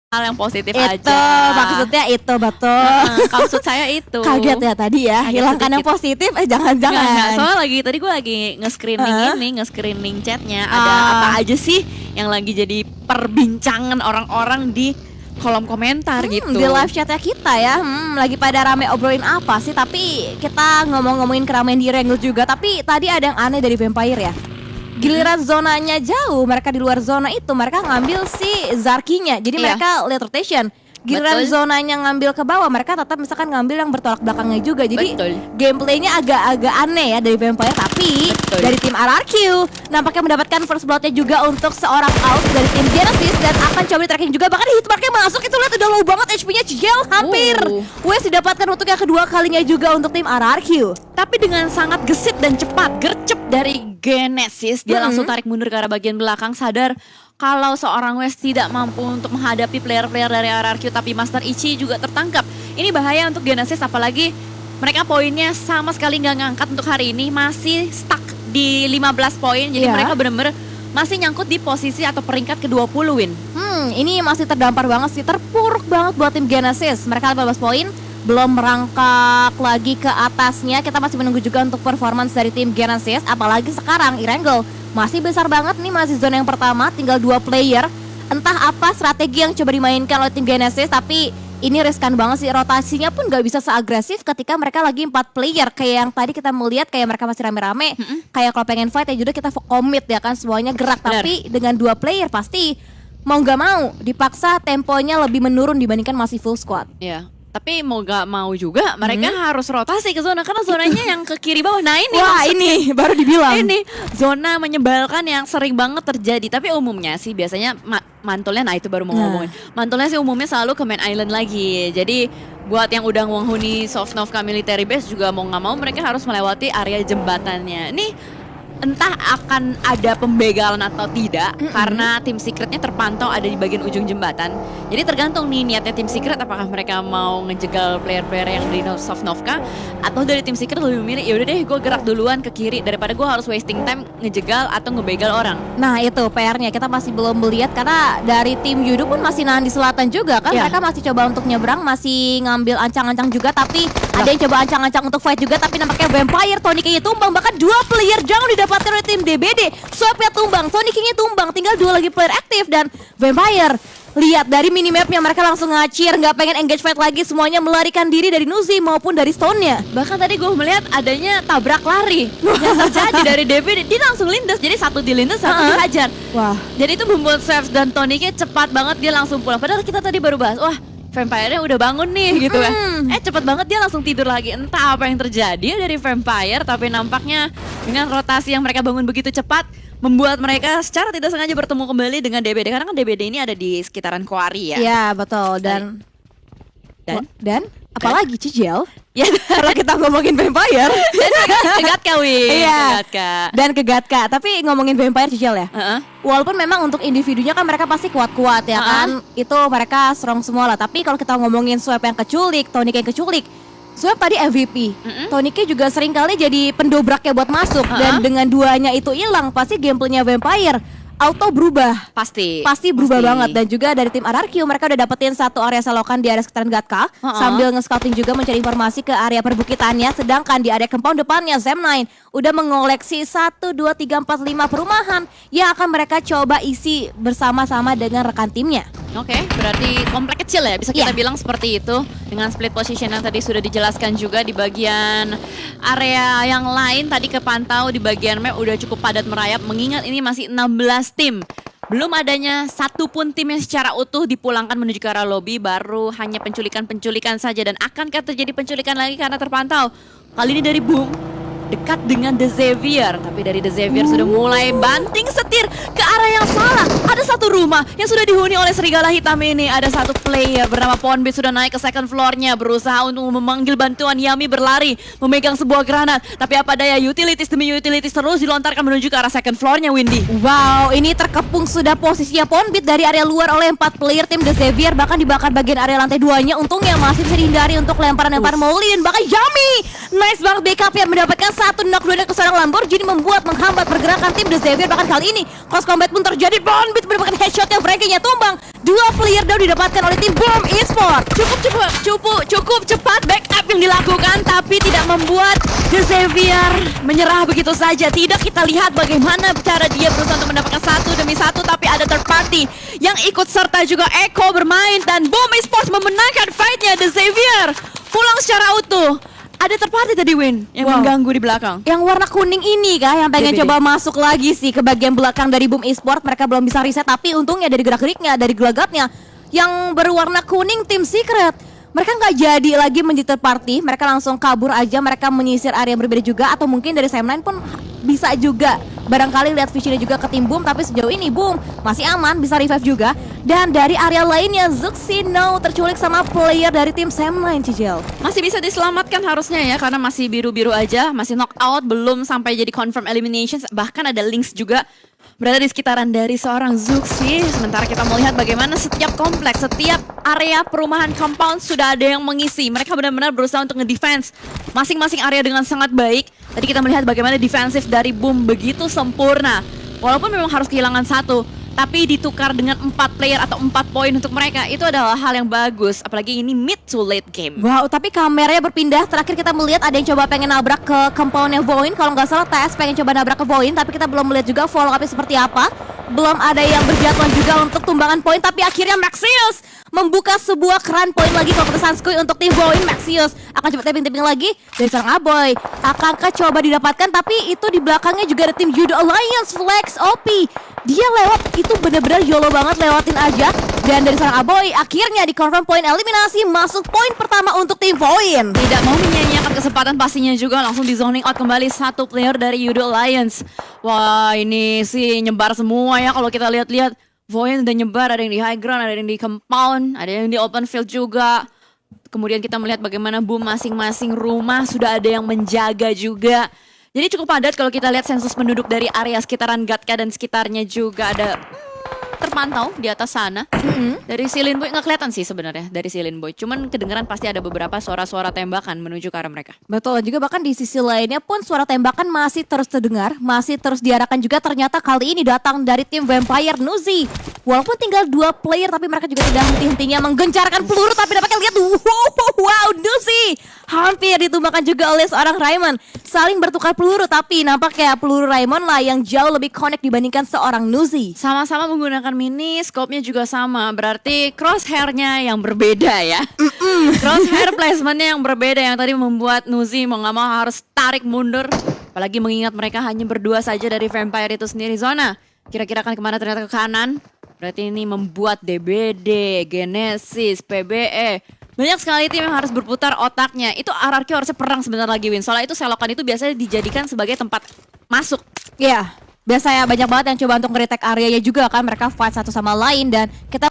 hal yang positif Itu aja. maksudnya itu betul. Maksud saya itu. Kaget ya tadi ya, Kaget hilangkan yang sedikit. positif. Enggak, Jangan-jangan. soalnya tadi gue lagi nge-screening chatnya. Ada apa aja sih yang lagi jadi perbincangan orang-orang di kolom komentar gitu. Di live chatnya kita ya, lagi pada rame obrolin apa sih? Tapi kita ngomongin keramaian di Wrangle juga. Tapi tadi ada yang aneh dari Vampire ya. Giliran zonanya jauh, mereka di luar zona itu mereka ngambil si Zarkinya. Jadi Iya. mereka late rotation. Giliran Betul. zonanya ngambil ke bawah, mereka tetap misalkan ngambil yang bertolak belakangnya juga. Jadi Betul. gameplaynya agak-agak aneh ya dari Vampire. Tapi Betul. dari tim RRQ nampaknya mendapatkan first bloodnya juga untuk seorang out dari tim Genesis. Dan akan coba di tracking juga. Bahkan hitmarknya masuk, itu lihat udah low banget HP-nya Ciel hampir Wes didapatkan untuk yang kedua kalinya juga untuk tim RRQ. Tapi dengan sangat gesit dan cepat, gercep dari Genesis, dia langsung tarik mundur ke arah bagian belakang, sadar kalau seorang West tidak mampu untuk menghadapi player-player dari RRQ, tapi Master Ichi juga tertangkap. Ini bahaya untuk Genesis, apalagi mereka poinnya sama sekali nggak ngangkat untuk hari ini, masih stuck di 15 poin. Jadi Iya. mereka benar-benar masih nyangkut di posisi atau peringkat ke-20 Win. Ini masih terdampar banget sih, terpuruk banget buat tim Genesis. Mereka 15 poin, belum merangkak lagi ke atasnya. Kita masih menunggu juga untuk performance dari tim Genesis. Apalagi sekarang Erangel masih besar banget nih, masih zona yang pertama, tinggal 2 player. Entah apa strategi yang coba dimainkan oleh tim Genesis, tapi ini riskan banget sih. Rotasinya pun gak bisa seagresif ketika mereka lagi 4 player. Kayak yang tadi kita melihat, kayak mereka masih rame-rame. Kayak kalau pengen fight ya juga kita commit ya kan, semuanya gerak. Benar. Tapi dengan 2 player pasti mau gak mau dipaksa temponya lebih menurun dibandingkan masih full squad. Ya. Tapi mau gak mau juga mereka harus rotasi ke zona, karena zonanya yang ke kiri bawah. Nah ini Wah maksudnya. ini baru dibilang. Ini zona menyebalkan yang sering banget terjadi. Tapi umumnya sih biasanya mantulnya, nah itu baru mau ngomongin. Mantulnya sih umumnya selalu ke main island lagi. Jadi buat yang udah menghuni Sovnova military base juga mau nggak mau mereka harus melewati area jembatannya. Ini entah akan ada pembegalan atau tidak, karena tim secretnya terpantau ada di bagian ujung jembatan. Jadi tergantung nih niatnya tim secret, apakah mereka mau ngejegal player-player yang di Sovnova, atau dari tim secret lebih memilih ya udah deh gue gerak duluan ke kiri daripada gue harus wasting time ngejegal atau ngebegal orang. Nah itu PR-nya, kita masih belum melihat karena dari tim Yudo pun masih nahan di selatan juga kan. Ya. Mereka masih coba untuk nyebrang, masih ngambil ancang-ancang juga. Tapi ada yang coba ancang-ancang untuk fight juga. Tapi nampaknya Vampire, Tony kayaknya tumbang. Bahkan 2 player jangan didapatkan oleh tim DBD. Swapnya tumbang, Tony kayaknya tumbang. Tinggal 2 lagi player aktif. Dan Vampire, lihat dari minimapnya mereka langsung ngacir, nggak pengen engage fight lagi. Semuanya melarikan diri dari Nuzi maupun dari Stone-nya. Bahkan tadi gue melihat adanya tabrak lari yang terjadi dari DB. Dia langsung lindas, jadi satu dilindas, satu dihajar. Wah, Jadi itu membuat Swabs dan Tonic cepat banget dia langsung pulang. Padahal kita tadi baru bahas, wah Vampire-nya udah bangun nih gitu ya. Cepat banget dia langsung tidur lagi. Entah apa yang terjadi dari Vampire, tapi nampaknya dengan rotasi yang mereka bangun begitu cepat membuat mereka secara tidak sengaja bertemu kembali dengan DBD. Karena kan DBD ini ada di sekitaran Quarry ya. iya betul. Dan apalagi Cijel? Ya, Kalau kita ngomongin Vampire. kegat kawin. Iya. Kegat Kak. Dan ke Gatka. Tapi ngomongin Vampire Cijel ya. Heeh. Walaupun memang untuk individunya kan mereka pasti kuat-kuat ya kan. Itu mereka strong semua lah. Tapi kalau kita ngomongin Swap yang keculik, Tonic yang keculik, Swap tadi MVP. Tonicnya juga sering kali jadi pendobraknya buat masuk. Dan dengan duanya itu hilang, pasti gameplaynya Vampire auto berubah. Pasti Berubah banget. Dan juga dari tim RRQ mereka udah dapetin satu area selokan di area sekitaran Gatka, sambil nge-scouting juga mencari informasi ke area perbukitannya. Sedangkan di area compound depannya Zem9 udah mengoleksi 1, 2, 3, 4, 5 perumahan yang akan mereka coba isi bersama-sama dengan rekan timnya. Oke, berarti komplek kecil ya, bisa kita bilang seperti itu. Dengan split position yang tadi sudah dijelaskan juga di bagian area yang lain. Tadi kepantau di bagian map udah cukup padat merayap, mengingat ini masih 16 tim. Belum adanya satu pun tim yang secara utuh dipulangkan menuju ke arah lobby, baru hanya penculikan-penculikan saja. Dan akankah terjadi penculikan lagi karena terpantau kali ini dari Boom dekat dengan The Xavier, tapi dari The Xavier sudah mulai banting setir ke arah yang salah. Ada satu rumah yang sudah dihuni oleh serigala hitam ini. Ada satu player bernama Ponbit sudah naik ke second floor-nya, berusaha untuk memanggil bantuan. Yami berlari memegang sebuah granat, tapi apa daya, utilities demi utilities terus dilontarkan menuju ke arah second floor-nya Windy. Wow, ini terkepung sudah posisinya Ponbit dari area luar oleh 4 player tim The Xavier. Bahkan dibakar bagian area lantai 2-nya. Untungnya masih bisa dihindari untuk lemparan-lemparan Molin. Bahkan Yami, nice banget backup yang mendapatkan satu knock dua ke seorang Lamborghini membuat menghambat pergerakan tim The Xavier. Bahkan kali ini close combat pun terjadi. Bon Beat mendapatkan headshot yang Frankie-nya tumbang. 2 player down didapatkan oleh tim Boom Esports. Cukup cepat backup yang dilakukan, tapi tidak membuat The Xavier menyerah begitu saja. Tidak, kita lihat bagaimana cara dia berusaha untuk mendapatkan satu demi satu, tapi ada third party yang ikut serta juga. Eko bermain dan Boom Esports memenangkan fight-nya. The Xavier pulang secara utuh. Ada third party tadi Win yang mengganggu di belakang. Yang warna kuning ini kah yang pengen DBD. coba masuk lagi sih ke bagian belakang dari Boom Esports. Mereka belum bisa reset, tapi untungnya dari gerak-geriknya, dari gelagatnya yang berwarna kuning tim Secret, mereka nggak jadi lagi menjadi third party. Mereka langsung kabur aja, mereka menyisir area yang berbeda juga. Atau mungkin dari Sam9 pun bisa juga barangkali lihat visionnya juga ke tim Boom. Tapi sejauh ini Boom masih aman, bisa revive juga. Dan dari area lainnya Zuxino terculik sama player dari tim Sam9, Cicil. Masih bisa diselamatkan harusnya ya, karena masih biru-biru aja, masih knock out, belum sampai jadi confirm elimination. Bahkan ada Lynx juga berada di sekitaran dari seorang Zuxi. Sementara kita melihat bagaimana setiap kompleks, setiap area perumahan compound sudah ada yang mengisi. Mereka benar-benar berusaha untuk nge-defense masing-masing area dengan sangat baik. Tadi kita melihat bagaimana defensif dari Boom begitu sempurna. Walaupun memang harus kehilangan satu, tapi ditukar dengan 4 player atau 4 poin untuk mereka, itu adalah hal yang bagus. Apalagi ini mid to late game. Wow, tapi kameranya berpindah. Terakhir kita melihat ada yang coba pengen nabrak ke compoundnya Voin. Kalau nggak salah TS pengen coba nabrak ke Voin, tapi kita belum melihat juga follow up-nya seperti apa. Belum ada yang berjatuhan juga untuk tumbangan poin, tapi akhirnya Maxius membuka sebuah keran poin lagi keputusan Skui untuk tim Voin. Maxius akan coba tapping-tapping lagi dari seorang Aboy. Akankah coba didapatkan, tapi itu di belakangnya juga ada tim Judo Alliance. Flex OP, dia lewat, itu bener-bener YOLO banget, lewatin aja. Dan dari seorang Aboy akhirnya di confirm poin eliminasi, masuk poin pertama untuk tim Voin. Tidak mau menyia-nyiakan kesempatan pastinya juga, langsung di zoning out kembali satu player dari Judo Alliance. Wah, ini sih nyebar semua ya kalau kita lihat-lihat. Voin udah nyebar, ada yang di high ground, ada yang di compound, ada yang di open field juga. Kemudian kita melihat bagaimana Boom masing-masing rumah sudah ada yang menjaga juga. Jadi cukup padat kalau kita lihat sensus penduduk dari area sekitaran Gatka dan sekitarnya juga ada terpantau di atas sana. Dari Silin Boy nggak kelihatan sih sebenarnya dari Silin Boy. Cuman kedengeran pasti ada beberapa suara-suara tembakan menuju ke arah mereka. Betul, juga bahkan di sisi lainnya pun suara tembakan masih terus terdengar, masih terus diarahkan juga. Ternyata kali ini datang dari tim Vampire Nuzi. Walaupun tinggal 2 player, tapi mereka juga tidak henti-hentinya menggencarkan peluru. Tapi dapatnya lihat, wow, Nuzi hampir ditumbangkan juga oleh seorang Raymond. Saling bertukar peluru, tapi nampaknya peluru Raymond lah yang jauh lebih connect dibandingkan seorang Nuzi. Sama-sama menggunakan mini, scope-nya juga sama. Berarti crosshair-nya yang berbeda ya. Crosshair placement-nya yang berbeda, yang tadi membuat Nuzi mau nggak mau harus tarik mundur. Apalagi mengingat mereka hanya berdua saja dari Vampire itu sendiri. Zona kira-kira akan kemana? Ternyata ke kanan. Berarti ini membuat DBD, Genesis, PBE, banyak sekali tim yang harus berputar otaknya. Itu RRQ harusnya perang sebentar lagi Win. Soalnya itu selokan itu biasanya dijadikan sebagai tempat masuk. Iya, biasanya banyak banget yang coba untuk nge-retake areanya juga kan. Mereka fight satu sama lain dan kita